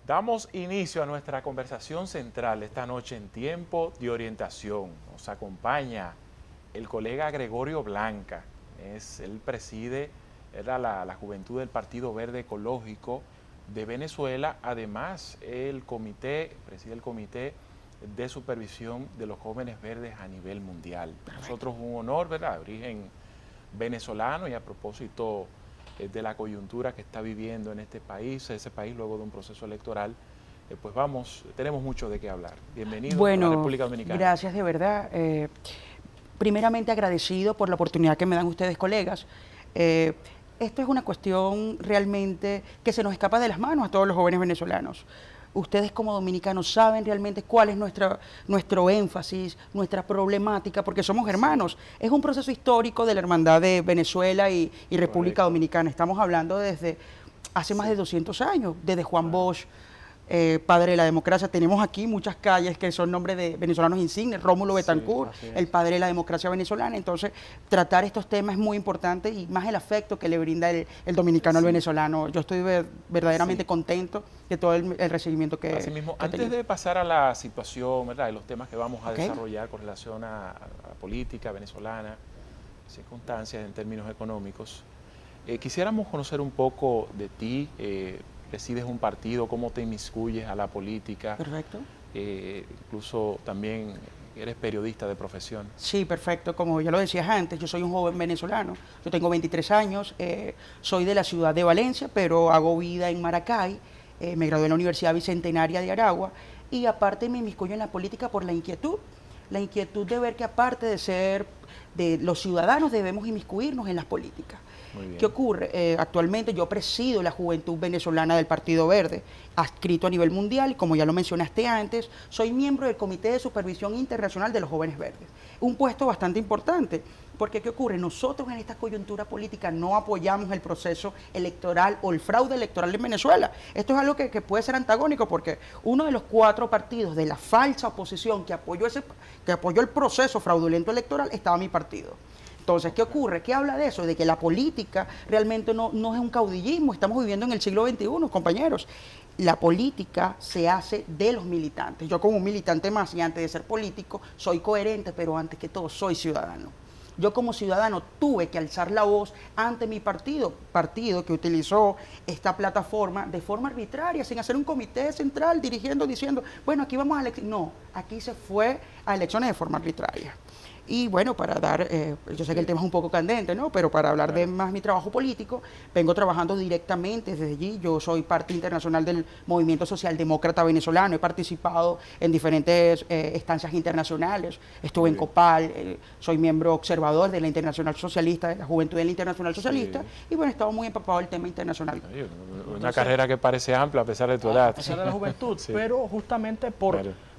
Damos inicio a nuestra conversación central esta noche en Tiempo de Orientación. Nos acompaña el colega Gregorio Blanca. Él preside la Juventud del Partido Verde Ecológico de Venezuela. Además, preside el Comité de Supervisión de los Jóvenes Verdes a nivel mundial. Para nosotros un honor, ¿verdad?, de origen venezolano, y a propósito de la coyuntura que está viviendo en ese país luego de un proceso electoral, tenemos mucho de qué hablar. Bienvenido a la República Dominicana. Gracias de verdad. Primeramente agradecido por la oportunidad que me dan ustedes, colegas. Esto es una cuestión realmente que se nos escapa de las manos a todos los jóvenes venezolanos. Ustedes como dominicanos saben realmente cuál es nuestro énfasis, nuestra problemática, porque somos hermanos. Es un proceso histórico de la hermandad de Venezuela y República Dominicana. Estamos hablando desde hace más de 200 años, desde Juan Bosch, padre de la democracia. Tenemos aquí muchas calles que son nombres de venezolanos insignes, Rómulo Betancourt, el padre de la democracia venezolana. Entonces, tratar estos temas es muy importante, y más el afecto que le brinda el dominicano al venezolano. Yo estoy verdaderamente contento de todo el recibimiento que Asimismo, antes de pasar a la situación, ¿verdad?, de los temas que vamos a desarrollar con relación a la política venezolana, circunstancias en términos económicos, quisiéramos conocer un poco de ti. Presides un partido, cómo te inmiscuyes a la política. Perfecto. Incluso también eres periodista de profesión. Sí, perfecto. Como ya lo decías antes, yo soy un joven venezolano. Yo tengo 23 años, soy de la ciudad de Valencia, pero hago vida en Maracay. Me gradué en la Universidad Bicentenaria de Aragua, y aparte me inmiscuyo en la política por la inquietud de ver que, aparte de ser de los ciudadanos, debemos inmiscuirnos en las políticas. ¿Qué ocurre? Actualmente yo presido la Juventud Venezolana del Partido Verde, adscrito a nivel mundial, y como ya lo mencionaste antes, soy miembro del Comité de Supervisión Internacional de los Jóvenes Verdes. Un puesto bastante importante, porque ¿qué ocurre? Nosotros en esta coyuntura política no apoyamos el proceso electoral o el fraude electoral en Venezuela. Esto es algo que puede ser antagónico, porque uno de los 4 partidos de la falsa oposición que apoyó el proceso fraudulento electoral estaba mi partido. Entonces, ¿qué ocurre? ¿Qué habla de eso? De que la política realmente no es un caudillismo. Estamos viviendo en el siglo XXI, compañeros. La política se hace de los militantes. Yo, como un militante más, y antes de ser político, soy coherente, pero antes que todo soy ciudadano. Yo, como ciudadano, tuve que alzar la voz ante mi partido que utilizó esta plataforma de forma arbitraria, sin hacer un comité central diciendo, bueno, aquí vamos a elecciones. No, aquí se fue a elecciones de forma arbitraria. Y bueno, para dar, yo sé que el tema es un poco candente, ¿no?, pero para hablar de más mi trabajo político, vengo trabajando directamente desde allí. Yo soy parte internacional del Movimiento Socialdemócrata Venezolano, he participado en diferentes estancias internacionales, estuve en COPAL, soy miembro observador de la Internacional Socialista, de la Juventud de la Internacional Socialista, y bueno, he estado muy empapado del tema internacional. Una carrera que parece amplia a pesar de tu edad. A pesar de la juventud, pero justamente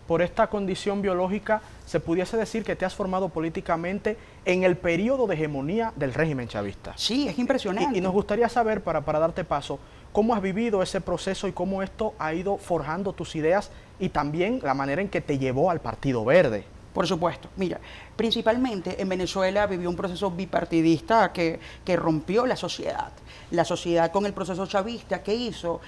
por esta condición biológica, se pudiese decir que te has formado políticamente en el periodo de hegemonía del régimen chavista. Sí, es impresionante. Y nos gustaría saber, para darte paso, cómo has vivido ese proceso y cómo esto ha ido forjando tus ideas, y también la manera en que te llevó al Partido Verde. Por supuesto. Mira, principalmente en Venezuela vivió un proceso bipartidista que rompió la sociedad. La sociedad, con el proceso chavista que hizo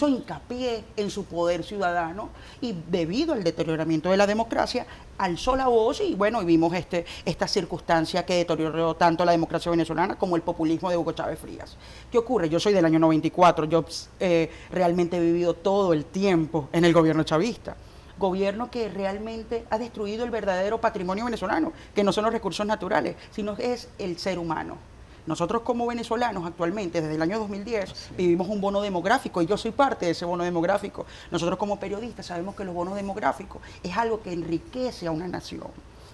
hincapié en su poder ciudadano, y debido al deterioramiento de la democracia alzó la voz, y bueno, vimos esta circunstancia que deterioró tanto la democracia venezolana como el populismo de Hugo Chávez Frías. ¿Qué ocurre? Yo soy del año 94, yo realmente he vivido todo el tiempo en el gobierno chavista. Gobierno que realmente ha destruido el verdadero patrimonio venezolano, que no son los recursos naturales, sino es el ser humano. Nosotros, como venezolanos, actualmente, desde el año 2010, vivimos un bono demográfico, y yo soy parte de ese bono demográfico. Nosotros, como periodistas, sabemos que los bonos demográficos es algo que enriquece a una nación.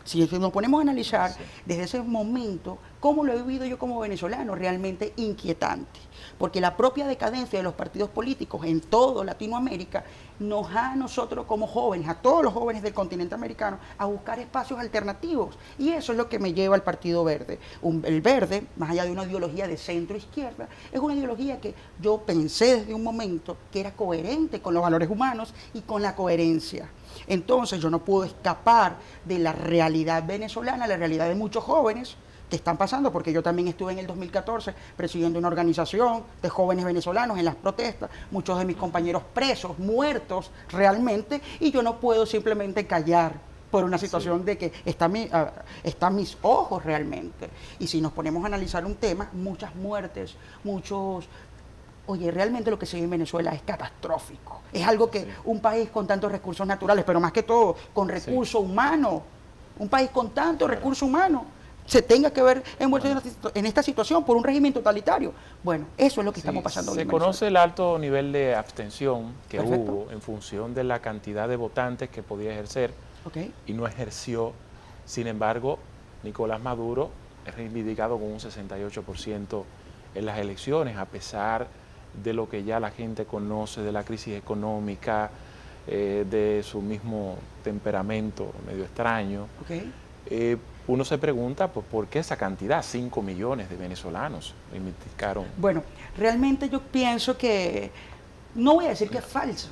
Si nos ponemos a analizar desde ese momento, cómo lo he vivido yo como venezolano, realmente inquietante. Porque la propia decadencia de los partidos políticos en toda Latinoamérica nos ha, a nosotros como jóvenes, a todos los jóvenes del continente americano, a buscar espacios alternativos. Y eso es lo que me lleva al Partido Verde. El Verde, más allá de una ideología de centro-izquierda, es una ideología que yo pensé desde un momento que era coherente con los valores humanos y con la coherencia. Entonces yo no puedo escapar de la realidad venezolana, la realidad de muchos jóvenes, que están pasando, porque yo también estuve en el 2014 presidiendo una organización de jóvenes venezolanos en las protestas, muchos de mis compañeros presos, muertos realmente, y yo no puedo simplemente callar por una situación de que están mis ojos realmente. Y si nos ponemos a analizar un tema, muchas muertes, Oye, realmente lo que se vive en Venezuela es catastrófico. Es algo que un país con tantos recursos naturales, pero más que todo con recursos humanos, un país con tantos recursos humanos, se tenga que ver envuelto en esta situación por un régimen totalitario. Bueno, eso es lo que estamos pasando hoy en Venezuela. Se conoce el alto nivel de abstención que hubo en función de la cantidad de votantes que podía ejercer y no ejerció. Sin embargo, Nicolás Maduro es reivindicado con un 68% en las elecciones, a pesar de lo que ya la gente conoce, de la crisis económica, de su mismo temperamento medio extraño. Uno se pregunta, pues, ¿por qué esa cantidad? 5 millones de venezolanos reivindicaron. Bueno, realmente yo pienso que, no voy a decir que es falso,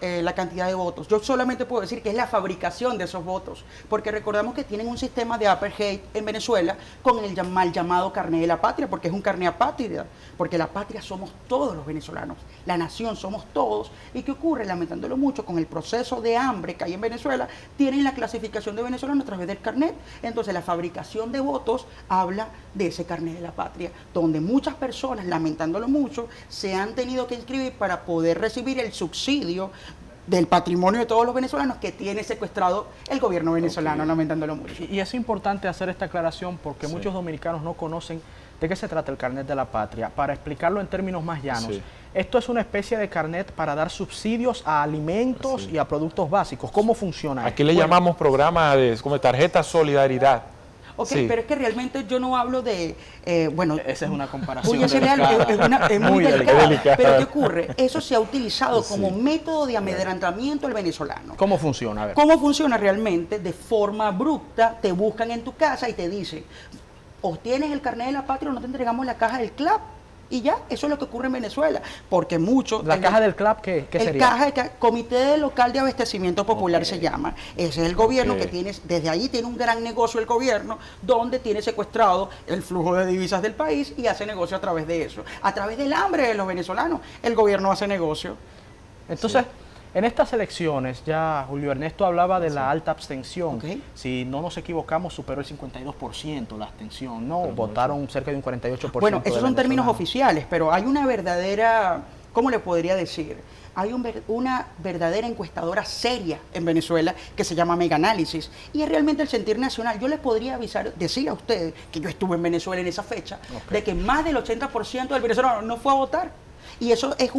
la cantidad de votos. Yo solamente puedo decir que es la fabricación de esos votos, porque recordamos que tienen un sistema de apartheid en Venezuela con el mal llamado carné de la patria, porque es un carné apátrida, porque la patria somos todos los venezolanos, la nación somos todos. ¿Y qué ocurre? Lamentándolo mucho, con el proceso de hambre que hay en Venezuela, tienen la clasificación de venezolanos a través del carnet. Entonces la fabricación de votos habla de ese carné de la patria, donde muchas personas, lamentándolo mucho, se han tenido que inscribir para poder recibir el subsidio del patrimonio de todos los venezolanos que tiene secuestrado el gobierno venezolano, lamentándolo mucho. Y es importante hacer esta aclaración porque muchos dominicanos no conocen de qué se trata el carnet de la patria. Para explicarlo en términos más llanos, esto es una especie de carnet para dar subsidios a alimentos y a productos básicos. ¿Cómo funciona? Aquí le llamamos programa como tarjeta solidaridad. Pero es que realmente yo no hablo de, esa es una comparación es muy delicada. Pero ¿qué ocurre? Eso se ha utilizado como método de amedrentamiento al venezolano. ¿Cómo funciona? A ver. ¿Cómo funciona realmente? De forma abrupta, te buscan en tu casa y te dicen, o tienes el carnet de la patria o no te entregamos la caja del CLAP. Y ya, eso es lo que ocurre en Venezuela, porque muchos... ¿La caja del CLAP qué sería? Comité Local de Abastecimiento Popular se llama. Ese es el gobierno que tiene, desde ahí tiene un gran negocio el gobierno, donde tiene secuestrado el flujo de divisas del país y hace negocio a través de eso. A través del hambre de los venezolanos, el gobierno hace negocio. Entonces, en estas elecciones, ya Julio Ernesto hablaba de la alta abstención. Si no nos equivocamos, superó el 52% la abstención, ¿no? Votaron cerca de un 48%. Bueno, esos son términos oficiales, pero hay una verdadera, ¿cómo le podría decir? Hay una verdadera encuestadora seria en Venezuela que se llama Mega Análisis, y es realmente el sentir nacional. Yo les podría decir a ustedes que yo estuve en Venezuela en esa fecha, de que más del 80% del venezolano no fue a votar. Y eso es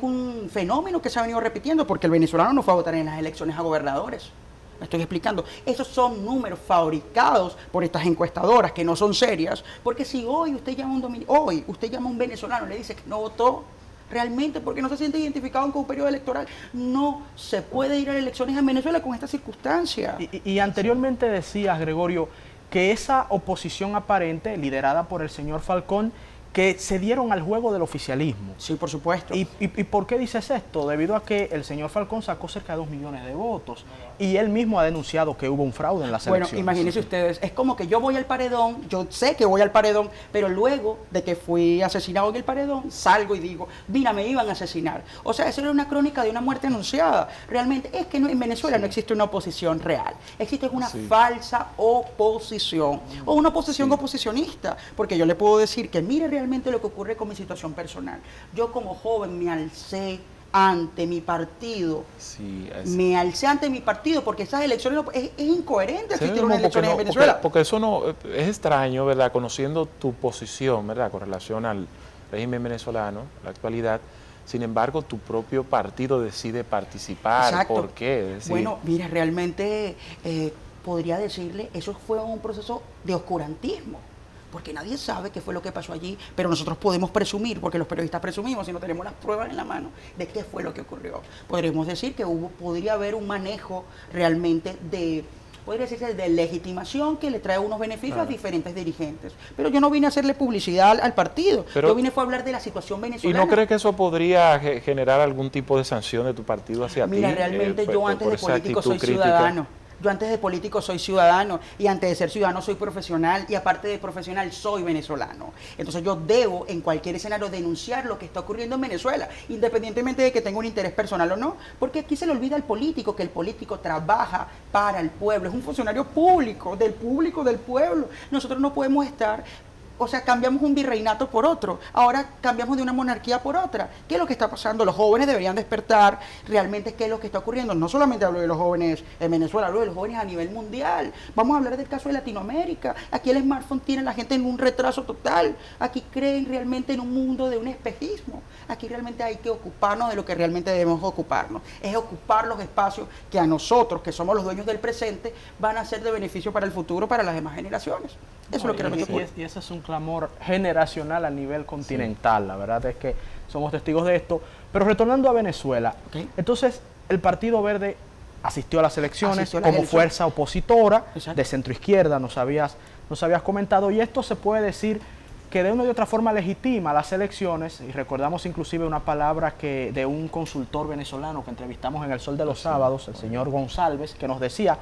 un fenómeno que se ha venido repitiendo, porque el venezolano no fue a votar en las elecciones a gobernadores. Me estoy explicando. Esos son números fabricados por estas encuestadoras que no son serias, porque si hoy usted llama a un venezolano y le dice que no votó, realmente porque no se siente identificado con un periodo electoral, no se puede ir a elecciones en Venezuela con esta circunstancia. Y anteriormente decías, Gregorio, que esa oposición aparente, liderada por el señor Falcón, que se dieron al juego del oficialismo. Sí, por supuesto. ¿Y por qué dices esto? Debido a que el señor Falcón sacó cerca de 2 millones de votos y él mismo ha denunciado que hubo un fraude en las elecciones. Bueno, imagínense ustedes, es como que yo voy al paredón, yo sé que voy al paredón, pero luego de que fui asesinado en el paredón, salgo y digo, mira, me iban a asesinar. O sea, eso era una crónica de una muerte anunciada. Realmente es que en Venezuela no existe una oposición real, existe una falsa oposición, o una oposición oposicionista, porque yo le puedo decir que mire realmente lo que ocurre con mi situación personal. Yo como joven me alcé ante mi partido. Me alcé ante mi partido porque esas elecciones es incoherente asistir a unas elecciones en Venezuela. Porque eso no es extraño, ¿verdad? Conociendo tu posición, ¿verdad? Con relación al régimen venezolano, la actualidad. Sin embargo, tu propio partido decide participar. Exacto. ¿Por qué? Bueno, mira, realmente podría decirle, eso fue un proceso de oscurantismo, porque nadie sabe qué fue lo que pasó allí, pero nosotros podemos presumir, porque los periodistas presumimos, si no tenemos las pruebas en la mano, de qué fue lo que ocurrió. Podríamos decir que podría haber un manejo realmente de legitimación que le trae unos beneficios a diferentes dirigentes. Pero yo no vine a hacerle publicidad al partido, yo vine fue a hablar de la situación venezolana. ¿Y no cree que eso podría generar algún tipo de sanción de tu partido hacia ti? Mira, realmente yo antes de político soy ciudadano. Yo antes de político soy ciudadano y antes de ser ciudadano soy profesional y aparte de profesional soy venezolano. Entonces yo debo en cualquier escenario denunciar lo que está ocurriendo en Venezuela, independientemente de que tenga un interés personal o no, porque aquí se le olvida al político que el político trabaja para el pueblo, es un funcionario público, del pueblo. Nosotros no podemos estar... O sea, cambiamos un virreinato por otro. Ahora cambiamos de una monarquía por otra. ¿Qué es lo que está pasando? Los jóvenes deberían despertar realmente qué es lo que está ocurriendo. No solamente hablo de los jóvenes en Venezuela, hablo de los jóvenes a nivel mundial. Vamos a hablar del caso de Latinoamérica. Aquí el smartphone tiene a la gente en un retraso total. Aquí creen realmente en un mundo de un espejismo. Aquí realmente hay que ocuparnos de lo que realmente debemos ocuparnos. Es ocupar los espacios que a nosotros, que somos los dueños del presente, van a ser de beneficio para el futuro, para las demás generaciones. Eso es lo que realmente ocurre. Y ese es un clamor generacional a nivel continental, la verdad es que somos testigos de esto. Pero retornando a Venezuela, entonces el Partido Verde asistió a las elecciones como fuerza opositora de centroizquierda, nos habías comentado, y esto se puede decir que de una y otra forma legitima las elecciones, y recordamos inclusive una palabra que de un consultor venezolano que entrevistamos en El Sol de los Sábados, el señor González, que nos decía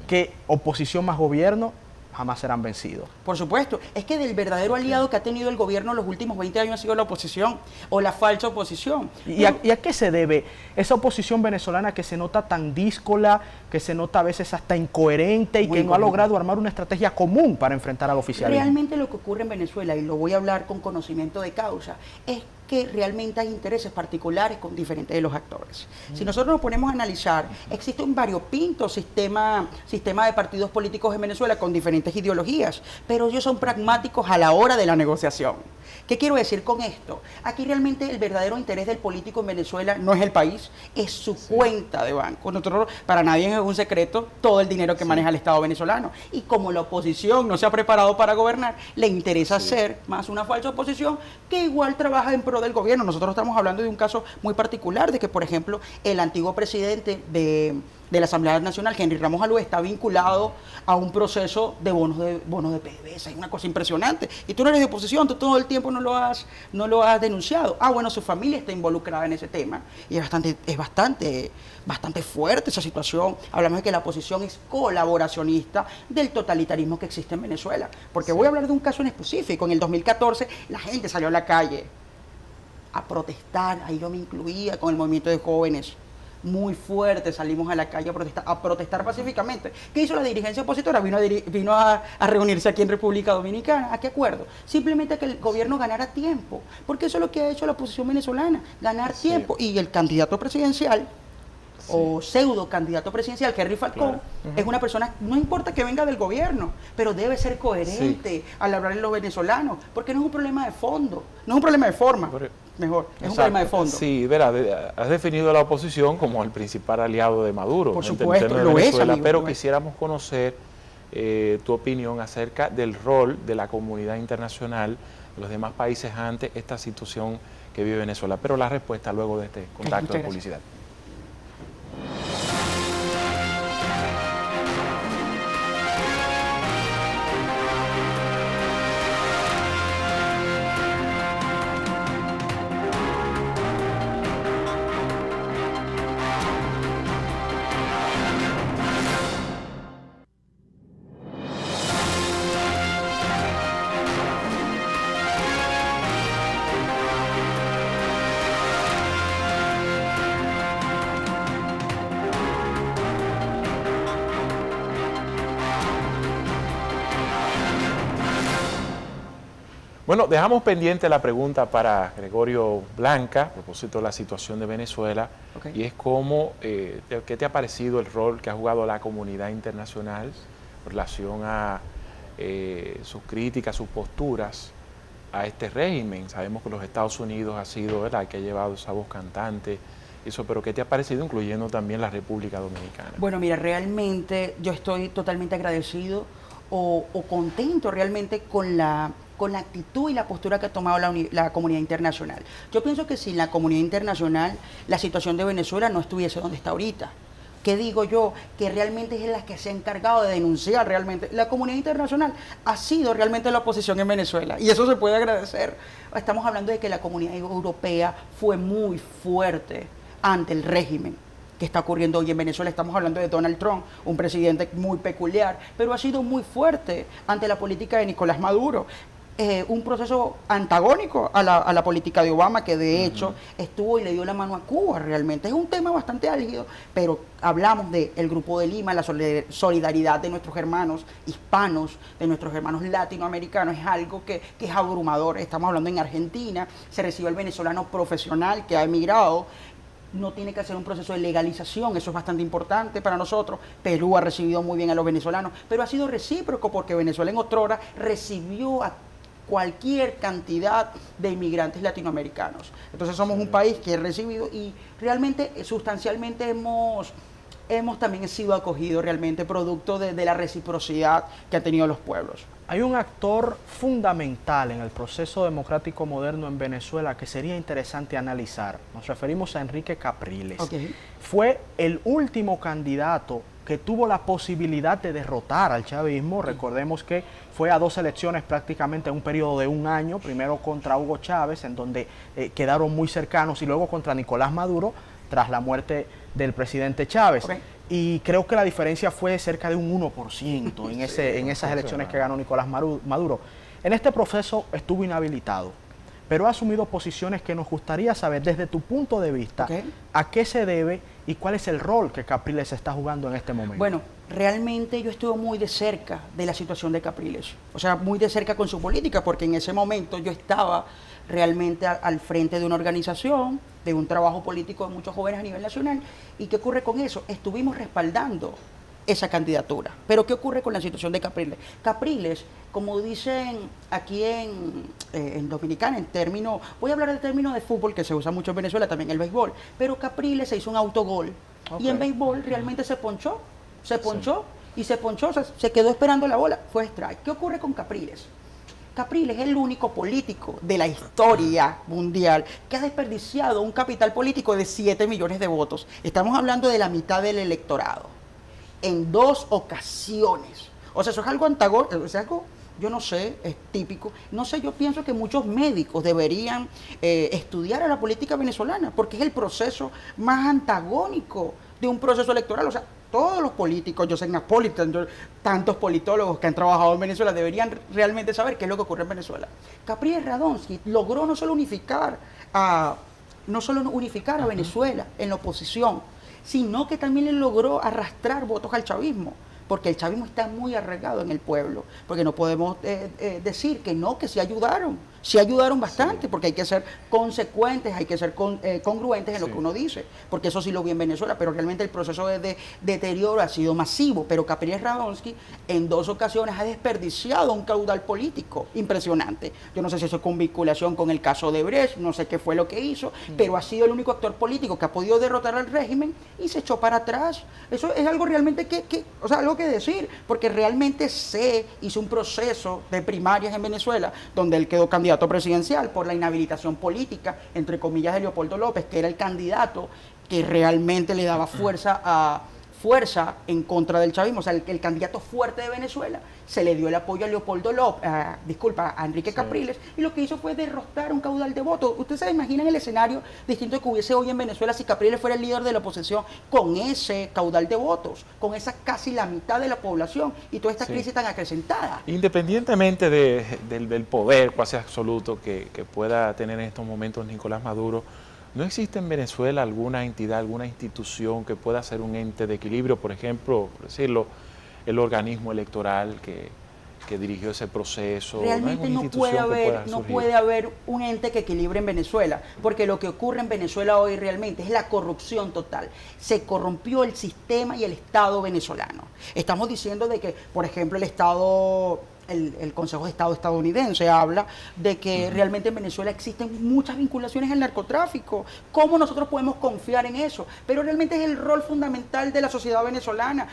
que oposición más gobierno jamás serán vencidos. Por supuesto, es que del verdadero aliado que ha tenido el gobierno en los últimos 20 años ha sido la oposición o la falsa oposición. ¿Y a qué se debe esa oposición venezolana que se nota tan díscola, que se nota a veces hasta incoherente y que no ha logrado armar una estrategia común para enfrentar al oficialismo? Realmente lo que ocurre en Venezuela, y lo voy a hablar con conocimiento de causa, es que realmente hay intereses particulares con diferentes de los actores. Si nosotros nos ponemos a analizar, existe un variopinto sistema de partidos políticos en Venezuela con diferentes ideologías, pero ellos son pragmáticos a la hora de la negociación. ¿Qué quiero decir con esto? Aquí realmente el verdadero interés del político en Venezuela no es el país, es su cuenta de banco. Nosotros, para nadie es un secreto todo el dinero que maneja el Estado venezolano. Y como la oposición no se ha preparado para gobernar, le interesa ser más una falsa oposición que igual trabaja en pro del gobierno. Nosotros estamos hablando de un caso muy particular, de que, por ejemplo, el antiguo presidente de la Asamblea Nacional, Henry Ramos Alú, está vinculado a un proceso de bonos de PDVSA. Es una cosa impresionante. Y tú no eres de oposición, tú todo el tiempo no lo has denunciado. Bueno, su familia está involucrada en ese tema. Y es bastante fuerte esa situación. Hablamos de que la oposición es colaboracionista del totalitarismo que existe en Venezuela. Porque voy a hablar de un caso en específico. En el 2014 la gente salió a la calle a protestar. Ahí yo me incluía con el movimiento de jóvenes. Muy fuerte, salimos a la calle a protestar pacíficamente. ¿Qué hizo la dirigencia opositora? Vino a reunirse aquí en República Dominicana. ¿A qué acuerdo? Simplemente que el gobierno ganara tiempo, porque eso es lo que ha hecho la oposición venezolana, ganar tiempo. Y el candidato presidencial, o pseudo candidato presidencial, Henry Falcón, es una persona, no importa que venga del gobierno, pero debe ser coherente al hablar de los venezolanos, porque no es un problema de fondo, no es un problema de forma. Mejor, es un problema de fondo. Sí, verá, has definido a la oposición como el principal aliado de Maduro. Por supuesto, de Venezuela, amigo, pero quisiéramos conocer tu opinión acerca del rol de la comunidad internacional, de los demás países ante esta situación que vive Venezuela. Pero la respuesta luego de este contacto de publicidad. Bueno, dejamos pendiente la pregunta para Gregorio Blanca, a propósito de la situación de Venezuela, y es cómo, ¿qué te ha parecido el rol que ha jugado la comunidad internacional en relación a sus críticas, sus posturas a este régimen? Sabemos que los Estados Unidos ha sido, ¿verdad?, el que ha llevado esa voz cantante, pero ¿qué te ha parecido, incluyendo también la República Dominicana? Bueno, mira, realmente yo estoy totalmente agradecido o contento realmente con la actitud y la postura que ha tomado la comunidad internacional. Yo pienso que sin la comunidad internacional la situación de Venezuela no estuviese donde está ahorita. ¿Qué digo yo? Que realmente es la que se ha encargado de denunciar realmente. La comunidad internacional ha sido realmente la oposición en Venezuela y eso se puede agradecer. Estamos hablando de que la comunidad europea fue muy fuerte ante el régimen. que está ocurriendo hoy en Venezuela. Estamos hablando de Donald Trump, un presidente muy peculiar, pero ha sido muy fuerte ante la política de Nicolás Maduro. Un proceso antagónico a la política de Obama, que de hecho estuvo y le dio la mano a Cuba realmente. Es un tema bastante álgido, pero hablamos del Grupo de Lima, la solidaridad de nuestros hermanos hispanos, de nuestros hermanos latinoamericanos, es algo que es abrumador. Estamos hablando en Argentina, se recibe al venezolano profesional que ha emigrado, no tiene que hacer un proceso de legalización, eso es bastante importante para nosotros. Perú ha recibido muy bien a los venezolanos, pero ha sido recíproco porque Venezuela en otrora recibió a cualquier cantidad de inmigrantes latinoamericanos. Entonces somos un país que ha recibido y realmente, sustancialmente hemos también sido acogidos realmente producto de la reciprocidad que han tenido los pueblos. Hay un actor fundamental en el proceso democrático moderno en Venezuela que sería interesante analizar. Nos referimos a Enrique Capriles. Okay. Fue el último candidato que tuvo la posibilidad de derrotar al chavismo. Recordemos que fue a 2 elecciones prácticamente en un periodo de un año, primero contra Hugo Chávez, en donde quedaron muy cercanos, y luego contra Nicolás Maduro, tras la muerte del presidente Chávez. Okay. Y creo que la diferencia fue cerca de un 1% en esas elecciones que ganó Nicolás Maduro. En este proceso estuvo inhabilitado, pero ha asumido posiciones que nos gustaría saber desde tu punto de vista, a qué se debe y cuál es el rol que Capriles está jugando en este momento. Bueno, realmente yo estuve muy de cerca de la situación de Capriles, o sea, muy de cerca con su política, porque en ese momento yo estaba realmente al frente de una organización, de un trabajo político de muchos jóvenes a nivel nacional. ¿Y qué ocurre con eso? Estuvimos respaldando esa candidatura. Pero ¿qué ocurre con la situación de Capriles? Capriles, como dicen aquí en Dominicana, en términos, voy a hablar del término de fútbol que se usa mucho en Venezuela, también el béisbol, pero Capriles se hizo un autogol, y en béisbol realmente se ponchó, y se ponchó, o sea, se quedó esperando la bola, fue strike. ¿Qué ocurre con Capriles? Capriles es el único político de la historia mundial que ha desperdiciado un capital político de 7 millones de votos. Estamos hablando de la mitad del electorado, en 2 ocasiones. O sea, eso es algo antagónico, o sea, algo, yo no sé, es típico. No sé, yo pienso que muchos médicos deberían estudiar a la política venezolana, porque es el proceso más antagónico de un proceso electoral. O sea, todos los políticos, Joseph Napolitan, tantos politólogos que han trabajado en Venezuela deberían realmente saber qué es lo que ocurre en Venezuela. Capriles Radonsky logró no solo unificar a Venezuela en la oposición, sino que también le logró arrastrar votos al chavismo, porque el chavismo está muy arraigado en el pueblo, porque no podemos decir que no, que sí ayudaron bastante, porque hay que ser consecuentes, hay que ser congruentes en lo que uno dice, porque eso sí lo vi en Venezuela, pero realmente el proceso de deterioro ha sido masivo. Pero Capriles Radonsky en 2 ocasiones ha desperdiciado un caudal político impresionante. Yo no sé si eso es con vinculación con el caso de Brecht, no sé qué fue lo que hizo, pero ha sido el único actor político que ha podido derrotar al régimen y se echó para atrás. Eso es algo realmente o sea, algo que decir, porque realmente se hizo un proceso de primarias en Venezuela donde él quedó candidato presidencial por la inhabilitación política, entre comillas, de Leopoldo López, que era el candidato que realmente le daba fuerza en contra del chavismo, o sea, el candidato fuerte de Venezuela. Se le dio el apoyo a Leopoldo López, a Enrique Capriles, y lo que hizo fue derrotar un caudal de votos. Ustedes se imaginan el escenario distinto que hubiese hoy en Venezuela si Capriles fuera el líder de la oposición con ese caudal de votos, con esa casi la mitad de la población y toda esta crisis tan acrecentada. Independientemente del poder cuasi absoluto que pueda tener en estos momentos Nicolás Maduro, ¿no existe en Venezuela alguna entidad, alguna institución que pueda ser un ente de equilibrio? Por ejemplo, por decirlo, el organismo electoral que dirigió ese proceso. Realmente no puede haber un ente que equilibre en Venezuela, porque lo que ocurre en Venezuela hoy realmente es la corrupción total. Se corrompió el sistema y el Estado venezolano. Estamos diciendo de que, por ejemplo, el Consejo de Estado estadounidense habla de que realmente en Venezuela existen muchas vinculaciones al narcotráfico. ¿Cómo nosotros podemos confiar en eso? Pero realmente es el rol fundamental de la sociedad venezolana.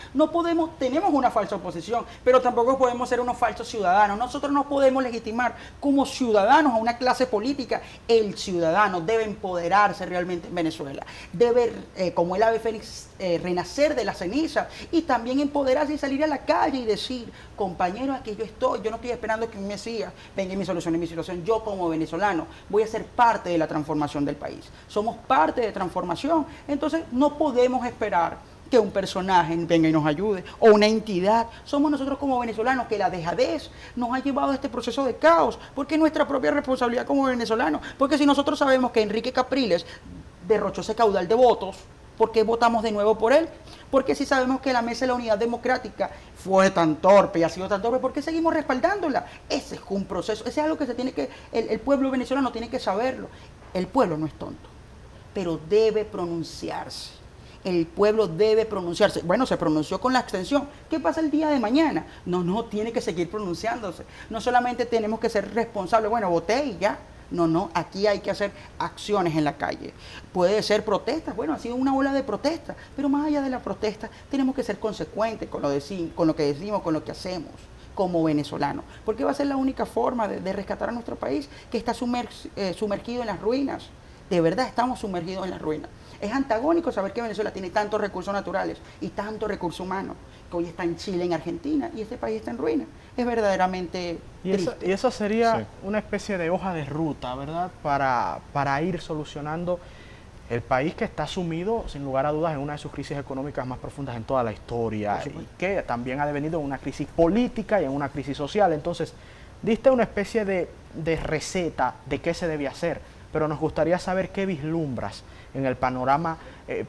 Tenemos una falsa oposición, pero tampoco podemos ser unos falsos ciudadanos. Nosotros no podemos legitimar como ciudadanos a una clase política. El ciudadano debe empoderarse realmente en Venezuela. Debe, como el ave fénix, renacer de la ceniza y también empoderarse y salir a la calle y decir, compañeros, aquí yo estoy, yo no estoy esperando que un Mesías venga y me solucione mi situación. Yo como venezolano voy a ser parte de la transformación del país. Somos parte de transformación, entonces no podemos esperar que un personaje venga y nos ayude, o una entidad. Somos nosotros como venezolanos que la dejadez nos ha llevado a este proceso de caos, porque es nuestra propia responsabilidad como venezolanos. Porque si nosotros sabemos que Enrique Capriles derrochó ese caudal de votos, ¿por qué votamos de nuevo por él? Porque si sabemos que la Mesa de la Unidad Democrática fue tan torpe y ha sido tan torpe, ¿por qué seguimos respaldándola? Ese es un proceso, ese es algo que se tiene que, el pueblo venezolano tiene que saberlo. El pueblo no es tonto, pero debe pronunciarse. El pueblo debe pronunciarse. Bueno, se pronunció con la abstención. ¿Qué pasa el día de mañana? No, tiene que seguir pronunciándose. No solamente tenemos que ser responsables, bueno, voté y ya. No, aquí hay que hacer acciones en la calle. Puede ser protestas, bueno, ha sido una ola de protestas, pero más allá de la protesta, tenemos que ser consecuentes con lo que decimos, con lo que hacemos como venezolanos, porque va a ser la única forma de rescatar a nuestro país, que está sumergido en las ruinas. De verdad estamos sumergidos en las ruinas. Es antagónico saber que Venezuela tiene tantos recursos naturales y tantos recursos humanos, que hoy está en Chile, en Argentina, y este país está en ruina. Es verdaderamente triste. Y eso sería una especie de hoja de ruta, ¿verdad? Para ir solucionando el país que está sumido, sin lugar a dudas, en una de sus crisis económicas más profundas en toda la historia, y que también ha devenido en una crisis política y en una crisis social. Entonces, diste una especie de receta de qué se debe hacer, pero nos gustaría saber qué vislumbras en el panorama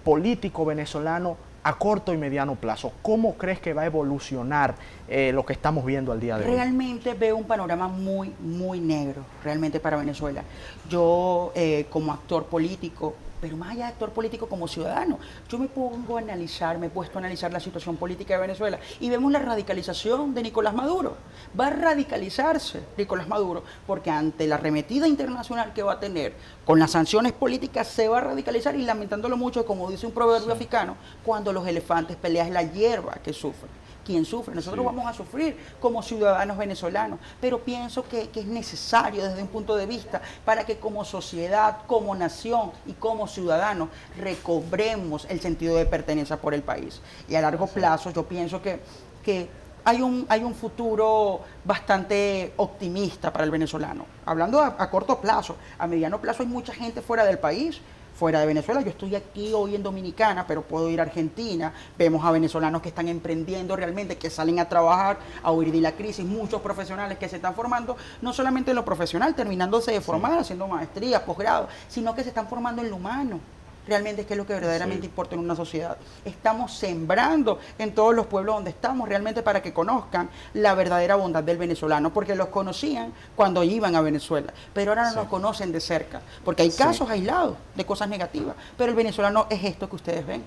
político venezolano a corto y mediano plazo. ¿Cómo crees que va a evolucionar lo que estamos viendo al día de hoy? Realmente veo un panorama muy, muy negro, realmente para Venezuela. Yo, como actor político, pero más allá de actor político, como ciudadano, yo me he puesto a analizar la situación política de Venezuela y vemos la radicalización de Nicolás Maduro. Va a radicalizarse Nicolás Maduro porque ante la arremetida internacional que va a tener con las sanciones políticas se va a radicalizar, y lamentándolo mucho, como dice un proverbio africano, cuando los elefantes pelean es la hierba que sufre. ¿Quién sufre? Nosotros vamos a sufrir como ciudadanos venezolanos, pero pienso que es necesario desde un punto de vista para que como sociedad, como nación y como ciudadanos recobremos el sentido de pertenencia por el país. Y a largo plazo yo pienso que hay un futuro bastante optimista para el venezolano. Hablando a corto plazo, a mediano plazo hay mucha gente fuera del país, fuera de Venezuela. Yo estoy aquí hoy en Dominicana, pero puedo ir a Argentina. Vemos a venezolanos que están emprendiendo realmente, que salen a trabajar, a huir de la crisis. Muchos profesionales que se están formando, no solamente en lo profesional, terminándose de formar, haciendo maestrías, posgrados, sino que se están formando en lo humano. Realmente es que es lo que verdaderamente importa en una sociedad. Estamos sembrando en todos los pueblos donde estamos realmente para que conozcan la verdadera bondad del venezolano, porque los conocían cuando iban a Venezuela, pero ahora no los conocen de cerca, porque hay casos aislados de cosas negativas, pero el venezolano es esto que ustedes ven,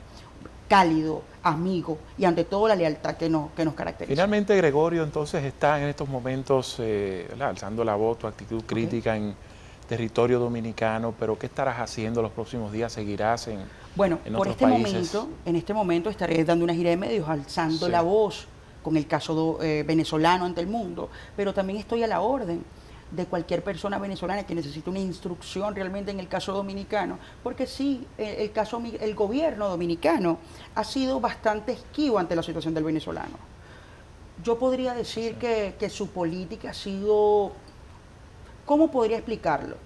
cálido, amigo y ante todo la lealtad que nos caracteriza. Finalmente, Gregorio, entonces está en estos momentos alzando la voz, tu actitud crítica en territorio dominicano, pero ¿qué estarás haciendo los próximos días? ¿Seguirás en otros países? En este momento estaré dando una gira de medios, alzando la voz con el caso venezolano ante el mundo, pero también estoy a la orden de cualquier persona venezolana que necesite una instrucción realmente en el caso dominicano, porque sí, el gobierno dominicano ha sido bastante esquivo ante la situación del venezolano. Yo podría decir que su política ha sido... ¿Cómo podría explicarlo?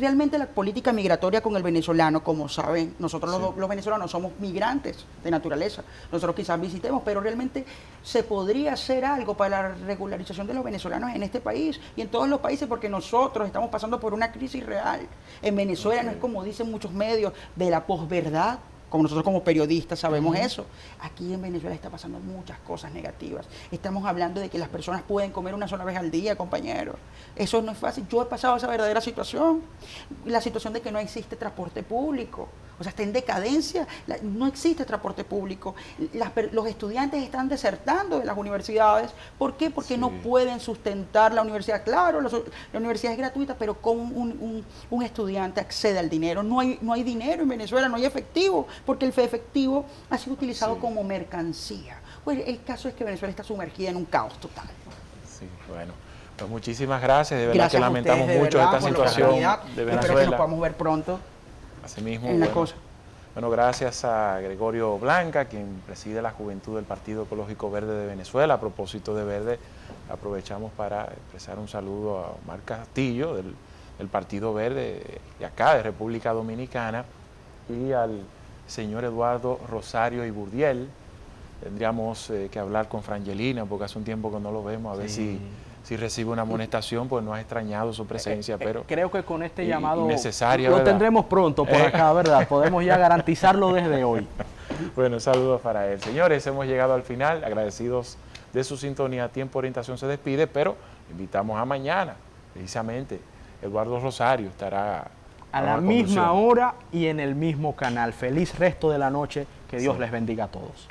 Realmente la política migratoria con el venezolano, como saben, nosotros los venezolanos somos migrantes de naturaleza. Nosotros quizás visitemos, pero realmente se podría hacer algo para la regularización de los venezolanos en este país y en todos los países, porque nosotros estamos pasando por una crisis real. En Venezuela no es como dicen muchos medios de la posverdad, como nosotros como periodistas sabemos eso. Aquí en Venezuela está pasando muchas cosas negativas. Estamos hablando de que las personas pueden comer una sola vez al día, compañeros. Eso no es fácil. Yo he pasado esa verdadera situación. La situación de que no existe transporte público. O sea, está en decadencia. No existe transporte público. Los estudiantes están desertando de las universidades. ¿Por qué? Porque no pueden sustentar la universidad. Claro, la universidad es gratuita, pero ¿cómo un estudiante accede al dinero? No hay dinero en Venezuela, no hay efectivo, porque el efectivo ha sido utilizado como mercancía. Pues el caso es que Venezuela está sumergida en un caos total. Sí, bueno. Pues muchísimas gracias. De verdad que lamentamos mucho esta situación de Venezuela. Espero que nos podamos ver pronto. Así mismo. En la cosa. Bueno, gracias a Gregorio Blanca, quien preside la Juventud del Partido Ecológico Verde de Venezuela. A propósito de Verde, aprovechamos para expresar un saludo a Omar Castillo, del Partido Verde de acá, de República Dominicana, y al señor Eduardo Rosario y Burdiel. Tendríamos que hablar con Frangelina, porque hace un tiempo que no lo vemos, a ver si recibe una amonestación, pues no ha extrañado su presencia, pero creo que con este llamado necesaria, lo ¿verdad? tendremos pronto por acá, ¿verdad? Podemos ya garantizarlo desde hoy. Bueno, saludos para él. Señores, hemos llegado al final, agradecidos de su sintonía. Tiempo Orientación se despide, pero invitamos a mañana, precisamente. Eduardo Rosario estará a la misma hora y en el mismo canal. Feliz resto de la noche, que Dios les bendiga a todos.